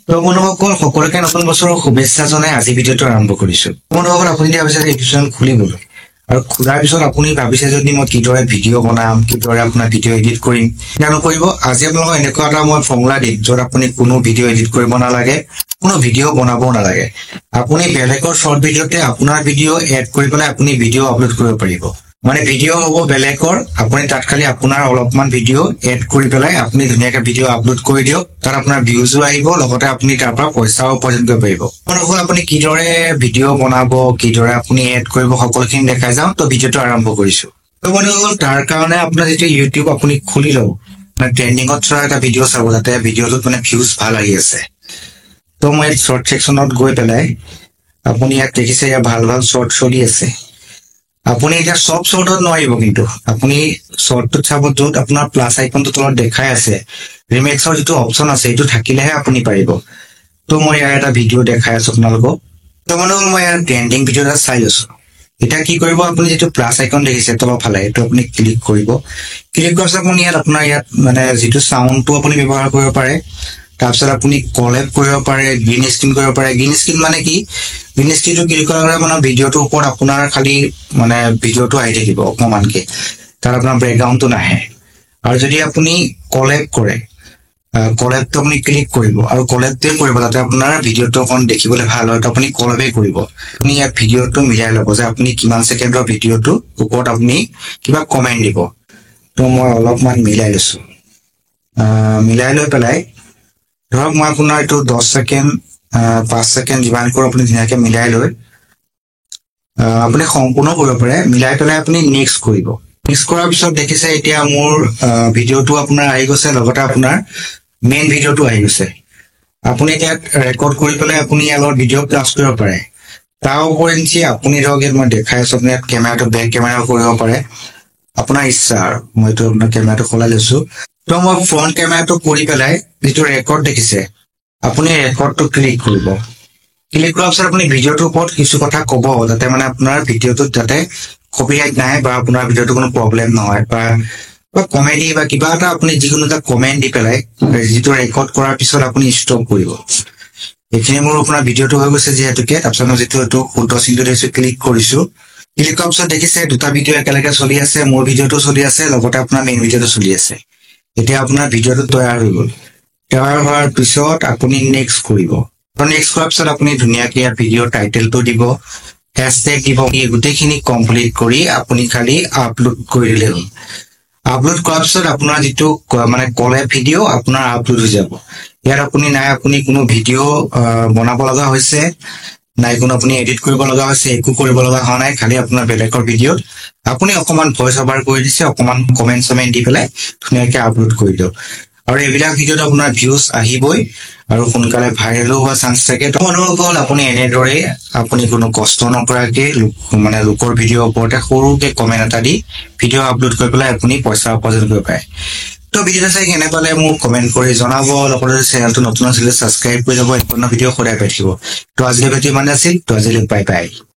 তো বন্ধুসকল সকলোকে নতুন বছৰৰ শুভেচ্ছা জনাই আজি ভিডিঅ'টো আৰম্ভ কৰিছো। বন্ধুসকল আপুনি যদি ভাবিছে যে ইউটিউব চেনেল খুলিবলৈ আৰু খোলাৰ পিছত আপুনি ভাবিছে যদি মই কিদৰে ভিডিঅ' বনাম, কিদৰে আপোনাৰ ভিডিঅ' এডিট কৰিম, কেনে কৰিব। আজি আপোনালোকক এনেকুৱা এটা মই ফৰ্মুলা দিম য'ত আপুনি কোনো ভিডিঅ' এডিট কৰিব নালাগে, কোনো ভিডিঅ' বনাবও নালাগে। আপুনি বেলেগৰ শৰ্ট ভিডিঅ'তে আপোনাৰ ভিডিঅ' এড কৰি পেলাই আপুনি ভিডিঅ' আপলোড কৰিব পাৰিব। মানে ভিডিঅ' হ'ব বেলেগৰ, আপুনি তাত খালি আপোনাৰ অলপমান ভিডিঅ' এড কৰি পেলাই আপুনি ধুনীয়াকে ভিডিঅ' আপলোড কৰি দিয়ক। তাত আপোনাৰ ভিউজো আহিব, লগতে আপুনি তাৰ পৰা পইচাও উপাৰ্জন কৰিব পাৰিব। বন্ধুসকল আপুনি কিদৰে ভিডিঅ' বনাব, কিদৰে আপুনি এড কৰিব, সকলোখিনি দেখাই যাওঁ। তো ভিডিঅ'টো আৰম্ভ কৰিছো। তো বন্ধুসকল তাৰ কাৰণে আপোনাৰ যেতিয়া ইউটিউব আপুনি খুলি লওক, মানে ট্ৰেণ্ডিঙত চলা এটা ভিডিঅ' চাব, যাতে ভিডিঅ'টোত মানে ভিউজ ভাল আহি আছে। তো মই শৰ্ট ছেকশ্যনত গৈ পেলাই আপুনি ইয়াত দেখিছে ইয়াত ভাল ভাল শৰ্ট চলি আছে। আপুনি এতিয়া সব শৰ্টত নোৱাৰিব, কিন্তু আপুনি শৰ্টটোত চাব য'ত আপোনাৰ প্লাছ আইকনটো তলত দেখাই আছে, ৰিমেক্সৰ যিটো অপশ্যন আছে সেইটো থাকিলেহে আপুনি পাৰিব। তো মই ইয়াৰ এটা ভিডিঅ' দেখাই আছো আপোনালোকক। তো মানুহক মই ইয়াৰ ট্ৰেণ্ডিং ভিডিঅ' এটা চাই লৈছো। এতিয়া কি কৰিব, আপুনি যিটো প্লাছ আইকন দেখিছে তলৰ ফালে, এইটো আপুনি ক্লিক কৰিব। ক্লিক কৰাৰ পিছত আপুনি ইয়াত মানে যিটো চাউণ্ডটো আপুনি ব্যৱহাৰ কৰিব পাৰে। তাৰপিছত আপুনি কলেব কৰিব পাৰে, গ্ৰীণ স্ক্ৰীন কৰিব পাৰে। গ্ৰীণ স্ক্ৰীন মানে কি, গ্ৰীণ স্ক্ৰীনটো ক্লিক কৰাৰ লগে মানে ভিডিঅ'টোৰ ওপৰত আপোনাৰ খালি মানে ভিডিঅ'টো আহি থাকিব অকণমানকে, তাত আপোনাৰ বেকগ্ৰাউণ্ডটো নাহে। আৰু যদি আপুনি কলেব কৰে, কলেবটো আপুনি ক্লিক কৰিব আৰু কলেবটোৱে কৰিব যাতে আপোনাৰ ভিডিঅ'টো অকণ দেখিবলৈ ভাল হয়। তো আপুনি কলেবেই কৰিব। আপুনি ইয়াত ভিডিঅ'টো মিলাই ল'ব যে আপুনি কিমান ছেকেণ্ডৰ ভিডিঅ'টো ওপৰত আপুনি কিবা কমেণ্ট দিব। তো মই অলপমান মিলাই লৈছো। মিলাই লৈ পেলাই ধৰক মই আপোনাৰ এইটো 10 ছেকেণ্ড 5 ছেকেণ্ড যিমান কৰোঁ আপুনি ধুনীয়াকৈ মিলাই লৈ আপুনি সম্পূৰ্ণ কৰিব পাৰে। মিলাই পেলাই আপুনি নেক্সট কৰিব। নেক্সট কৰাৰ পিছত দেখিছে এতিয়া মোৰ ভিডিঅ'টো আপোনাৰ আহি গৈছে, লগতে আপোনাৰ মেইন ভিডিঅ'টো আহি গৈছে। আপুনি এতিয়া ৰেকৰ্ড কৰি পেলাই আপুনি ইয়াৰ লগত ভিডিঅ' প্লাছ কৰিব পাৰে। তাৰ উপৰিঞ্চি আপুনি ধৰক ইয়াত মই দেখাই আছো, আপুনি ইয়াত কেমেৰাটো বেক কেমেৰাও কৰিব পাৰে, আপোনাৰ ইচ্ছা। আৰু মইতো আপোনাৰ কেমেৰাটো সলাই লৈছো। তো মই ফ্ৰণ্ট কেমেৰাটো কৰি পেলাই যিটো ৰেকৰ্ড দেখিছে, আপুনি ৰেকৰ্ডটো ক্লিক কৰিব। ক্লিক কৰাৰ পিছত আপুনি ভিডিঅ'টোৰ ওপৰত কিছু কথা ক'ব, যাতে মানে আপোনাৰ ভিডিঅ'টোত যাতে কপিৰাইট নাহে বা আপোনাৰ ভিডিঅ'টো কোনো প্ৰব্লেম নহয়, বা কমেডি বা কিবা এটা আপুনি যিকোনো এটা কমেণ্ট দি পেলাই যিটো ৰেকৰ্ড কৰাৰ পিছত আপুনি ষ্টপ কৰিব। এইখিনি মোৰ আপোনাৰ ভিডিঅ'টো হৈ গৈছে যিহেতুকে। তাৰপিছত মই যিটো এইটো শুদ্ধ চিনটো দেখিছো ক্লিক কৰিছো। ক্লিক কৰাৰ পিছত দেখিছে দুটা ভিডিঅ' একেলগে চলি আছে, মোৰ ভিডিঅ'টো চলি আছে, লগতে আপোনাৰ মেইন ভিডিঅ'টো চলি আছে। এতিয়া আপোনাৰ ভিডিঅ'টো তৈয়াৰ হৈ গ'ল। তৈয়াৰ হোৱাৰ পিছত আপুনি নেক্সট কৰিব। নেক্সট কৰাৰ পিছত আপুনি ধুনীয়াকে ইয়াৰ ভিডিঅ'ৰ টাইটেলটো দিব, হেছটেগ দিব। গোটেইখিনি কমপ্লিট কৰি আপুনি খালি আপলোড কৰি দিলে হ'ল। আপলোড কৰাৰ পিছত আপোনাৰ যিটো মানে কলেব ভিডিঅ' আপোনাৰ আপলোড হৈ যাব। ইয়াত আপুনি কোনো ভিডিঅ' বনাব লগা হৈছে নাই, কোনো আপুনি এডিট কৰিব লগা হৈছে, একো কৰিব লগা হোৱা নাই। খালি আপোনাৰ বেলেগৰ ভিডিঅ'ত আপুনি অকণমান ভইচ অভাৰ কৰি দিছে, অকণমান কমেণ্ট চমেণ্ট দি পেলাই ধুনীয়াকে আপলোড কৰি দিয়ক। আৰু এইবিলাক ভিডিঅ'ত আপোনাৰ ভিউজ আহিবই আৰু সোনকালে ভাইৰেলো হোৱা চান্স থাকে। তো মানুহসকল আপুনি এনেদৰে আপুনি কোনো কষ্ট নকৰাকে মানে লোকৰ ভিডিঅ'ৰ ওপৰতে সৰুকে কমেণ্ট এটা দি ভিডিঅ' আপলোড কৰি পেলাই আপুনি পইচা উপাৰ্জন কৰিব পাৰে। তো ভিডিঅ'টো চাই কেনে পালে মোক কমেণ্ট কৰি জনাব, লগতে চেনেলটো নতুন আছিলে ছাবস্ক্ৰাইব কৰি যাব। এইধৰণৰ ভিডিঅ' সদায় পাই থাকিব। তো আজিলৈ ভিডিঅ' ইমানে আছিল। তো আজিলৈ বাই বাই।